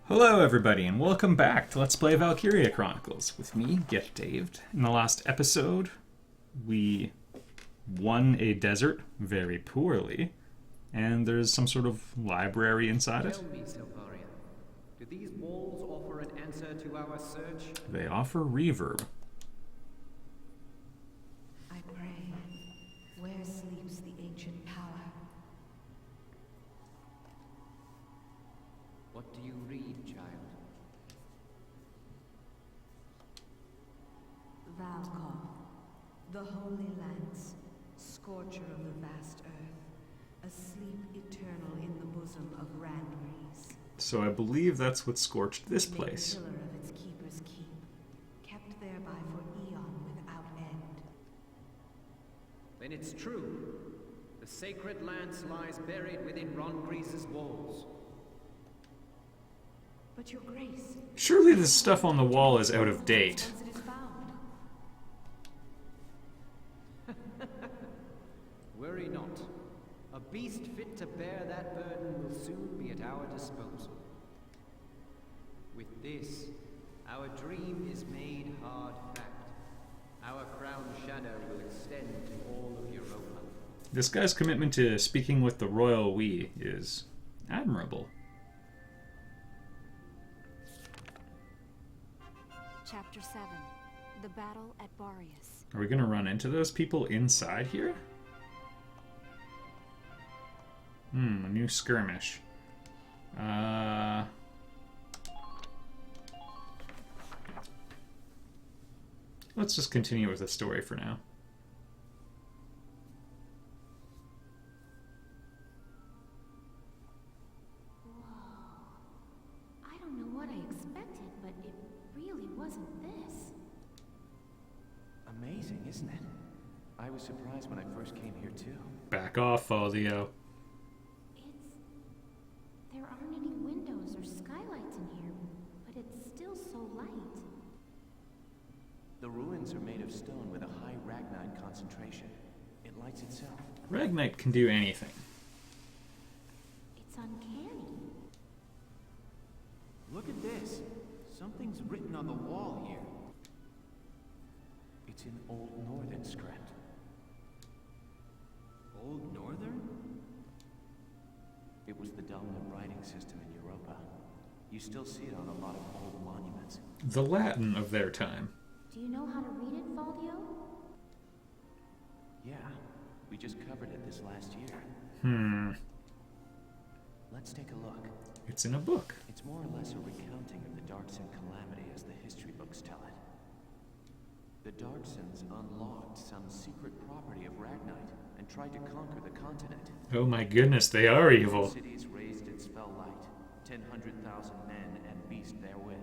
Hello everybody and welcome back to Let's Play Valkyria Chronicles with me, Get Daved. In the last episode, we won a desert very poorly, and there's some sort of library inside it. Tell me, Valkyria, do these walls offer an answer to our search? They offer reverb. I pray, where sleeps the ancient power? What do you read, child? Valkor, the Holy Lance, scorcher of the vast earth, asleep eternal in the bosom of Randrees. So I believe that's what scorched this Made place. pillar of its keeper's keep, kept thereby for eon without end. Then it's true. The sacred lance lies buried within Randrees' walls. But your grace, Surely this stuff on the wall is out of date. once it is found. Worry not. A beast fit to bear that burden will soon be at our disposal. With this, our dream is made hard fact. Our crown shadow will extend to all of Europa. This guy's commitment to speaking with the royal we is admirable. Chapter 7. The Battle at Barius. Are we going to run into those people inside here? A new skirmish. Let's just continue with the story for now. I don't know what I expected, but it really wasn't this. Amazing, isn't it? I was surprised when I first came here too. Back off, Fazio. There aren't any windows or skylights in here, but it's still so light. The ruins are made of stone with a high ragnite concentration. It lights itself. Ragnite can do anything. It's uncanny. Look at this. Something's written on the wall here. It's in Old Northern script. Old Northern? It was the dominant writing system in Europa. You still see it on a lot of old monuments. The Latin of their time. Do you know how to read it, Faldio? Yeah, we just covered it this last year. Let's take a look. It's in a book. It's more or less a recounting of the Darkson calamity as the history books tell it. The Darksons unlocked some secret property of Ragnite and tried to conquer the continent. Oh my goodness, they are evil. Cities raised its spell light, 100,000 men and beast therewith.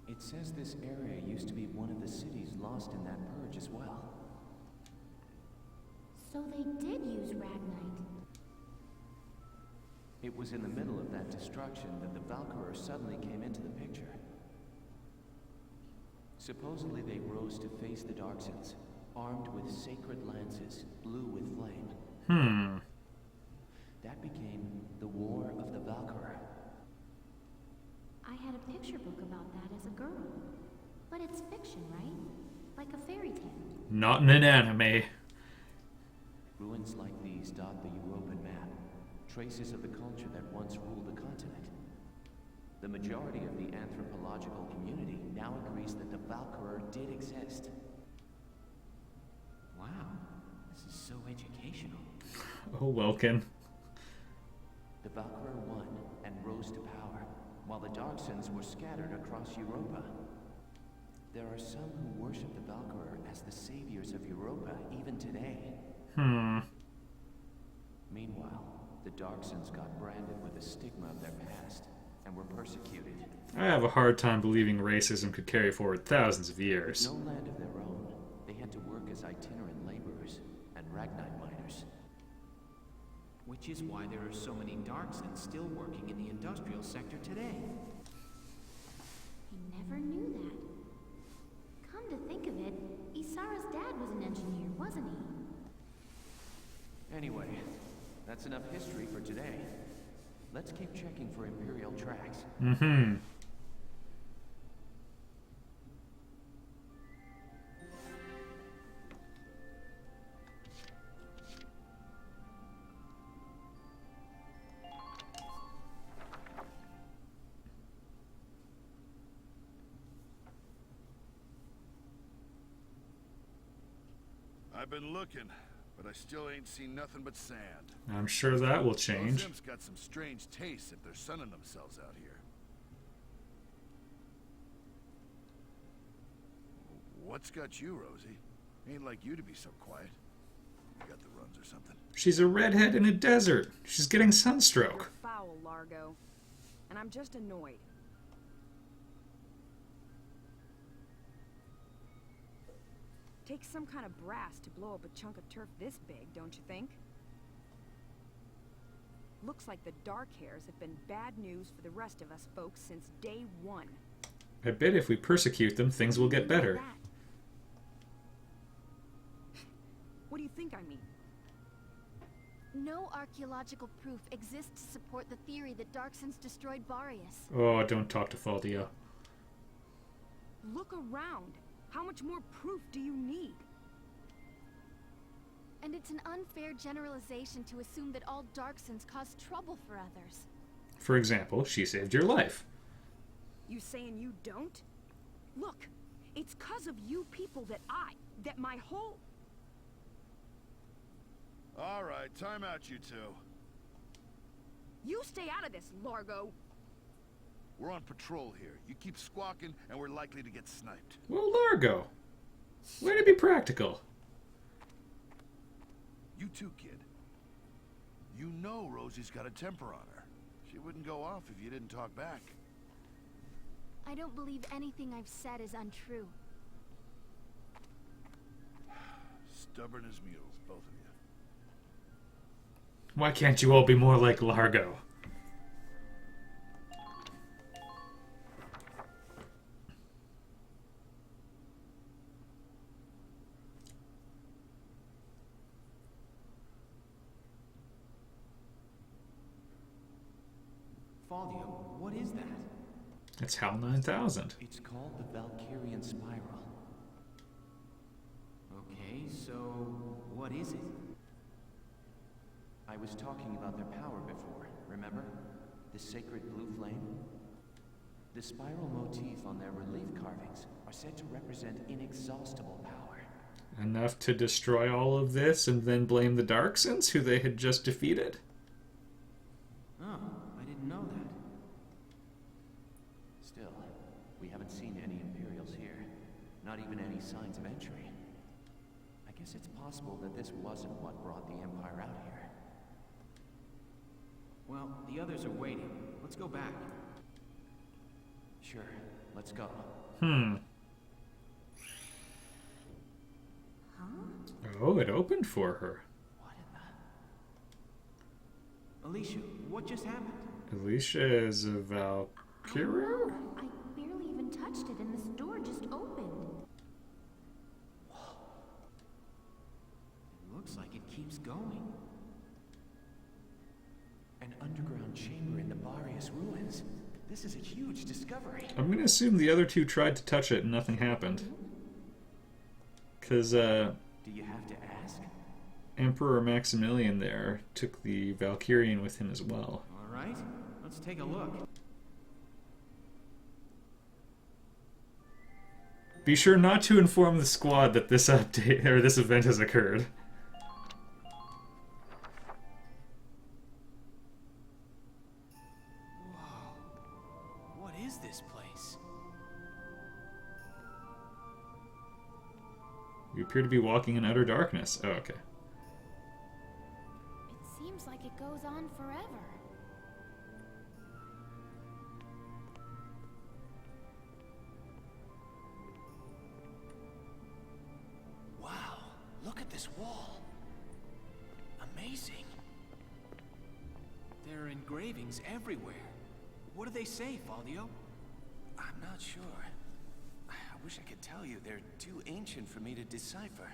It says this area used to be one of the cities lost in that purge as well. So they did use Ragnite. It was in the middle of that destruction that the Valkyria suddenly came into the picture. Supposedly they rose to face the Darksons, armed with sacred lances, blue with flame. That became the War of the Valkyria. I had a picture book about that as a girl. But it's fiction, right? Like a fairy tale. Not in an anime. Ruins like these dot the European map, traces of the culture that once ruled the continent. The majority of the anthropological community now agrees that the Valkyria did exist. Wow, this is so educational. Oh, Welkin. The Valkyria won and rose to power, while the Darksons were scattered across Europa. There are some who worship the Valkyria as the saviors of Europa even today. Meanwhile, the Darksons got branded with the stigma of their past and were persecuted. I have a hard time believing racism could carry forward thousands of With years. no land of their own, they had to work as itinerant laborers and Ragnite miners. Which is why there are so many Darksons still working in the industrial sector today. I never knew that. Come to think of it, Isara's dad was an engineer, wasn't he? Anyway, that's enough history for today. Let's keep checking for Imperial tracks. Mm-hmm. I've been looking, but I still ain't seen nothing but sand. I'm sure that will Those change. imps got some strange tastes if they're sunning themselves out here. What's got you, Rosie? Ain't like you to be so quiet. You got the runs or something? She's a redhead in a desert. She's getting sunstroke. You're foul, Largo. And I'm just annoyed. Takes some kind of brass to blow up a chunk of turf this big, don't you think? Looks like the dark hairs have been bad news for the rest of us folks since day one. I bet if we persecute them, things will get better. What do you think I mean? No archaeological proof exists to support the theory that Darksons destroyed Varius. Oh, don't talk to Faldio. Look around. How much more proof do you need? And it's an unfair generalization to assume that all Darksons cause trouble for others. For example, she saved your life. You saying you don't? Look, it's 'cause of you people that my whole... All right, time out, you two. You stay out of this, Largo. We're on patrol here. You keep squawking, and we're likely to get sniped. Well, Largo. Way to be practical. You too, kid. You know Rosie's got a temper on her. She wouldn't go off if you didn't talk back. I don't believe anything I've said is untrue. Stubborn as mules, both of you. Why can't you all be more like Largo? Faldio, what is that? It's HAL 9000. It's called the Valkyrian Spiral. Okay, so what is it? I was talking about their power before, remember? The sacred blue flame? The spiral motif on their relief carvings are said to represent inexhaustible power. Enough to destroy all of this and then blame the Darksons, who they had just defeated? Oh, I didn't know that. Still, we haven't seen any Imperials here. Not even any signs of entry. I guess it's possible that this wasn't what brought the Empire out here. Well, the others are waiting. Let's go back. Sure, let's go. Oh, it opened for her. What in the... Alicia, what just happened? Alicia is a Valkyria? I barely even touched it and this door just opened. It looks like it keeps going. An underground chamber in the Varius ruins. This is a huge discovery. I'm gonna assume the other two tried to touch it and nothing happened. Because, Do you have to ask? Emperor Maximilian there took the Valkyrian with him as well. All right, let's take a look. Be sure not to inform the squad that this update or this event has occurred. What is this place? We appear to be walking in utter darkness. Oh, okay. It seems like it goes on forever. Wow, look at this wall. Amazing. There are engravings everywhere. What do they say, Faldio? I'm not sure. I wish I could tell you. They're too ancient for me to decipher.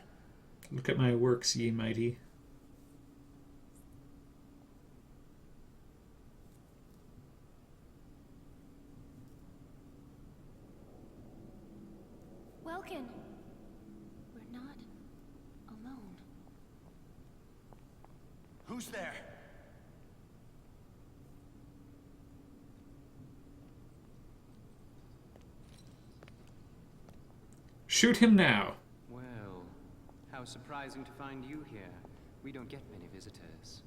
Look at my works, ye mighty. Welkin, we're not alone. Who's there? Shoot him now. Well, how surprising to find you here. We don't get many visitors.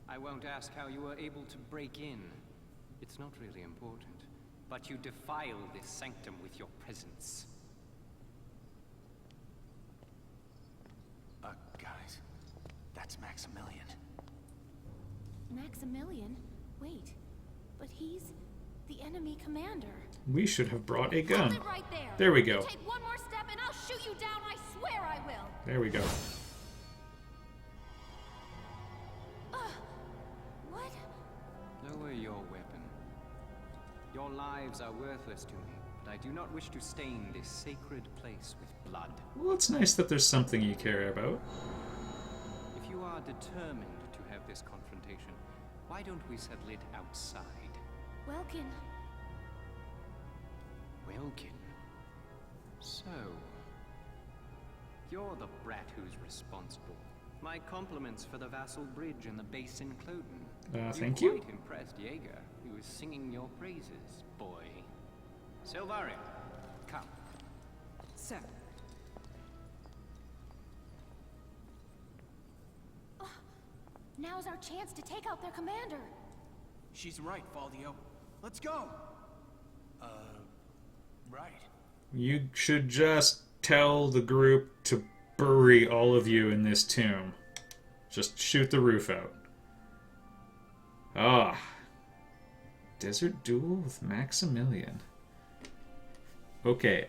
I won't ask how you were able to break in. It's not really important. But you defile this sanctum with your presence. Guys, that's Maximilian. Maximilian? Wait, but he's the enemy commander. We should have brought a gun. Hold it right there. There we go. Take one more step and I'll shoot you down, I swear I will. There we go. What? Lower your weapon. Your lives are worthless to me, but I do not wish to stain this sacred place with blood. Well, it's nice that there's something you care about. If you are determined to have this confrontation, why don't we settle it outside? Welkin. Welkin. So, you're the brat who's responsible. My compliments for the Vassal Bridge and the base in Cloden. Thank you. Quite impressed Jaeger, who was singing your praises, boy. Silvaria, come. Sir. Now's our chance to take out their commander. She's right, Faldio. Let's go! Right. You should just tell the group to bury all of you in this tomb. Just shoot the roof out. Ah. Desert duel with Maximilian. Okay,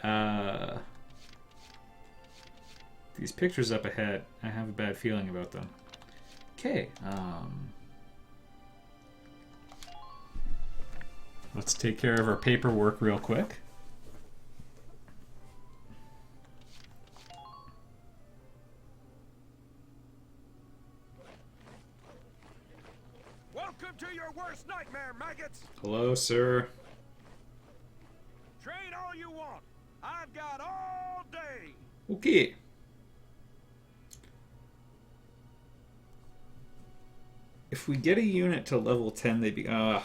these pictures up ahead, I have a bad feeling about them. Okay, let's take care of our paperwork real quick. Welcome to your worst nightmare, maggots! Hello, sir. Train all you want. I've got all day. Okay. If we get a unit to level 10, they become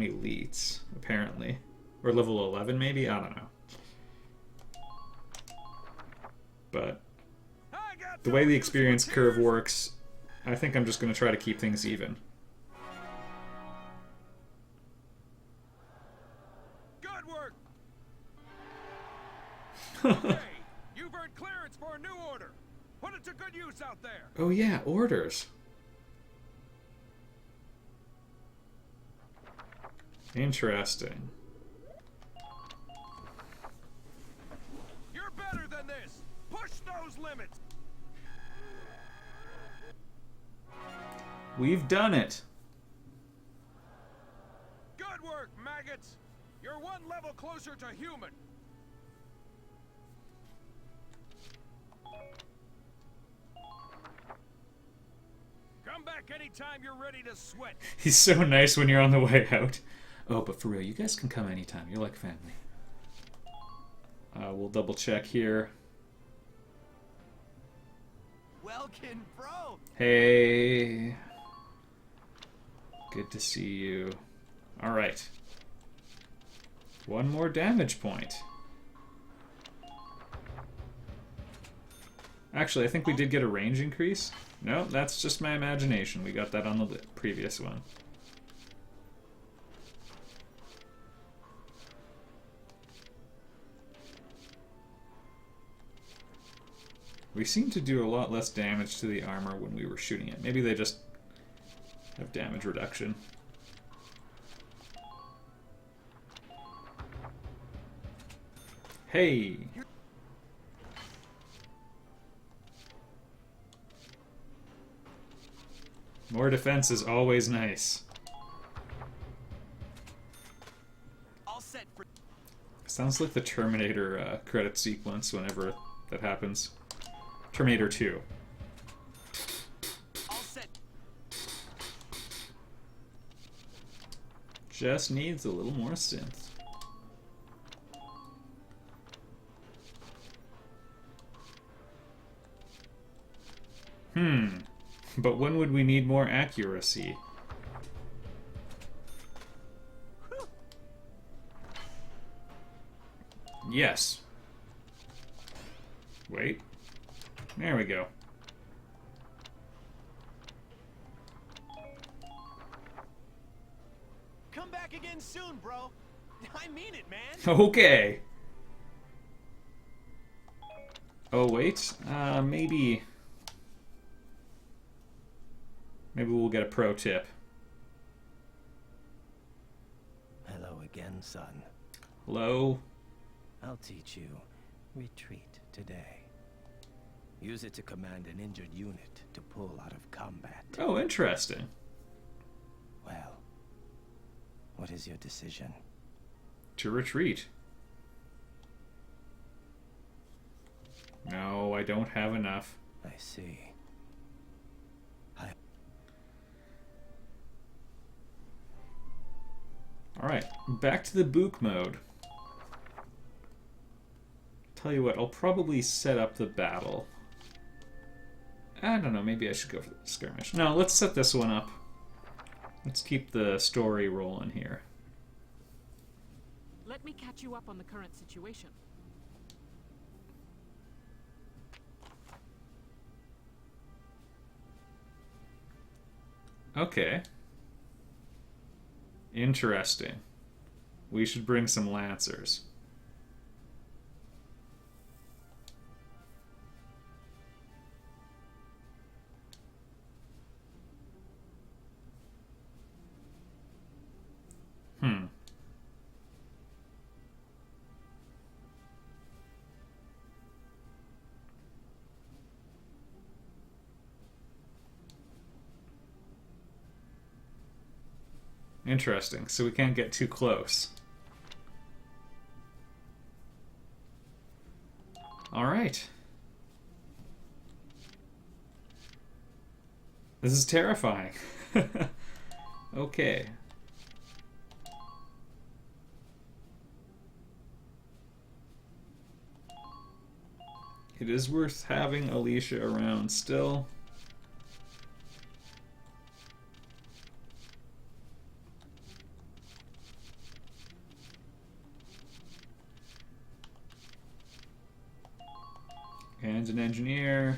elites, apparently. Or level 11, maybe? I don't know. But the way the experience curve works, I think I'm just going to try to keep things even. Good work. Okay, you've earned clearance for a new order. Put it to good use out there. Oh yeah, orders. Interesting. You're better than this. Push those limits. We've done it. Good work, maggots. You're one level closer to human. Come back anytime you're ready to sweat. He's so nice when you're on the way out. Oh, but for real, you guys can come anytime. You're like family. We'll double check here. Welkin, bro! Hey. Good to see you. Alright. One more damage point. Actually, I think we did get a range increase. No, that's just my imagination. We got that on the previous one. We seem to do a lot less damage to the armor when we were shooting it. Maybe they just have damage reduction. Hey! More defense is always nice. All set for... Sounds like the Terminator credit sequence whenever that happens. Terminator 2. All set. Just needs a little more synth. But when would we need more accuracy? Yes. Wait. There we go. Come back again soon, bro. I mean it, man. Okay. Oh, wait. Maybe we'll get a pro tip. Hello again, son. Hello? I'll teach you retreat today. Use it to command an injured unit to pull out of combat. Oh, interesting. Well, what is your decision? To retreat. No, I don't have enough. I see. Alright, back to the Book mode. Tell you what, I'll probably set up the battle. I don't know, maybe I should go for the skirmish. No, let's set this one up. Let's keep the story rolling here. Let me catch you up on the current situation. Okay. Interesting. We should bring some lancers. Interesting. So we can't get too close. Alright. This is terrifying. Okay. It is worth having Alicia around still. And an engineer.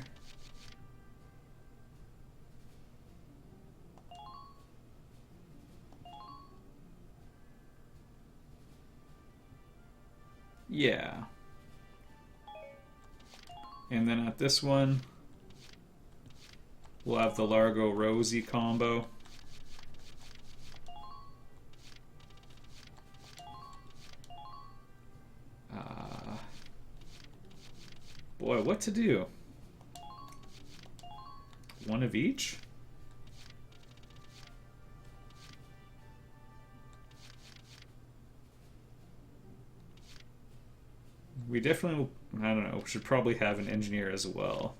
Yeah. And then at this one, we'll have the Largo Rosie combo. Boy, what to do? One of each? We definitely, I don't know, should probably have an engineer as well.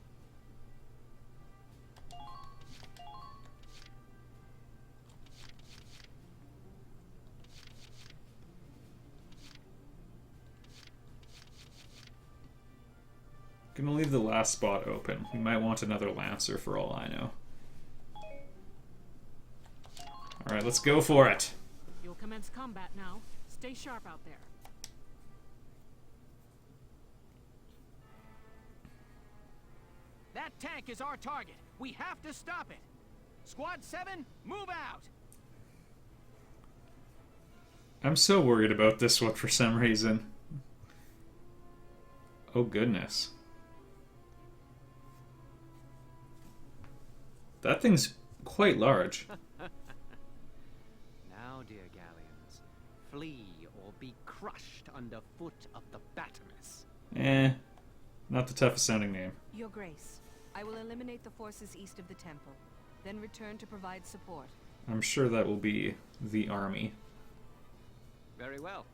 Gonna leave the last spot open. We might want another Lancer for all I know. Alright, let's go for it. You'll commence combat now. Stay sharp out there. That tank is our target. We have to stop it. Squad 7, move out. I'm so worried about this one for some reason. Oh goodness. That thing's quite large. Now, dear galleons, flee or be crushed underfoot of the Batamus. Not the toughest sounding name. Your Grace, I will eliminate the forces east of the temple, then return to provide support. I'm sure that will be the army. Very well,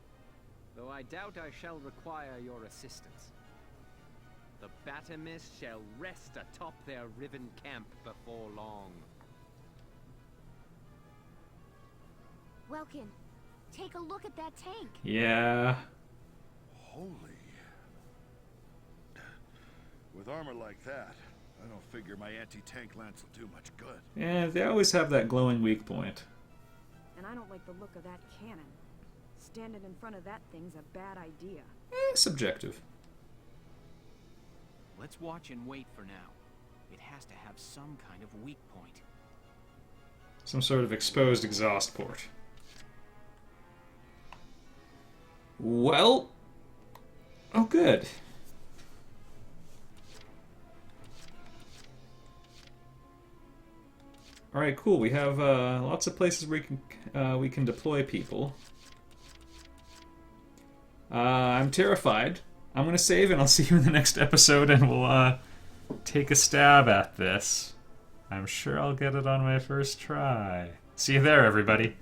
though I doubt I shall require your assistance. The Batamis shall rest atop their riven camp before long. Welkin, take a look at that tank. Yeah. Holy. With armor like that, I don't figure my anti-tank lance will do much good. Yeah, they always have that glowing weak point. And I don't like the look of that cannon. Standing in front of that thing's a bad idea. Subjective. Let's watch and wait for now. It has to have some kind of weak point. Some sort of exposed exhaust port. Well... Oh, good. Alright, cool. We have lots of places where we can deploy people. I'm terrified. I'm going to save, and I'll see you in the next episode, and we'll take a stab at this. I'm sure I'll get it on my first try. See you there, everybody.